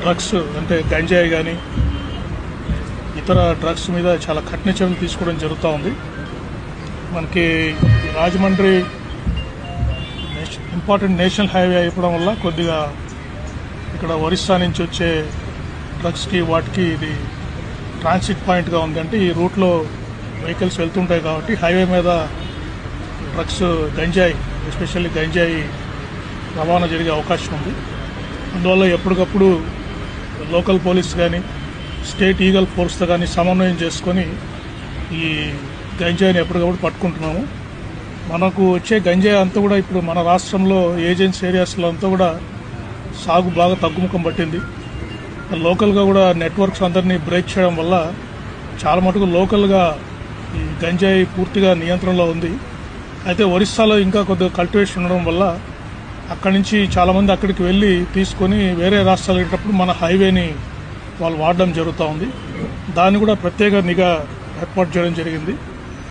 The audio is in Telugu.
డ్రగ్స్ అంటే గంజాయి కానీ ఇతర డ్రగ్స్ మీద చాలా కఠిన చర్యలు తీసుకోవడం జరుగుతూ ఉంది. మనకి రాజమండ్రి ఇంపార్టెంట్ నేషనల్ హైవే అయిపోవడం వల్ల కొద్దిగా ఇక్కడ ఒరిస్సా నుంచి వచ్చే డ్రగ్స్కి వాటికి ఇది ట్రాన్సిట్ పాయింట్గా ఉంది. అంటే ఈ రూట్లో వెహికల్స్ వెళ్తుంటాయి కాబట్టి హైవే మీద డ్రగ్స్ గంజాయి ఎస్పెషల్లీ గంజాయి రవాణా జరిగే అవకాశం ఉంది. అందువల్ల ఎప్పటికప్పుడు లోకల్ పోలీస్ కానీ స్టేట్ ఈగల్ ఫోర్స్తో కానీ సమన్వయం చేసుకొని ఈ గంజాయిని ఎప్పటికప్పుడు పట్టుకుంటున్నాము. మనకు వచ్చే గంజాయి అంతా కూడా ఇప్పుడు మన రాష్ట్రంలో ఏజెన్సీ ఏరియాస్లో అంతా కూడా సాగు బాగా తగ్గుముఖం పట్టింది. లోకల్గా కూడా నెట్వర్క్స్ అందరినీ బ్రేక్ చేయడం వల్ల చాలా మటుకు లోకల్గా ఈ గంజాయి పూర్తిగా నియంత్రణలో ఉంది. అయితే ఒరిస్సాలో ఇంకా కొద్దిగా కల్టివేషన్ ఉండడం వల్ల అక్కడి నుంచి చాలామంది అక్కడికి వెళ్ళి తీసుకొని వేరే రాష్ట్రాలు వెళ్ళేటప్పుడు మన హైవేని వాళ్ళు వాడడం జరుగుతూ ఉంది. దాన్ని కూడా ప్రత్యేక నిఘా ఏర్పాటు చేయడం జరిగింది.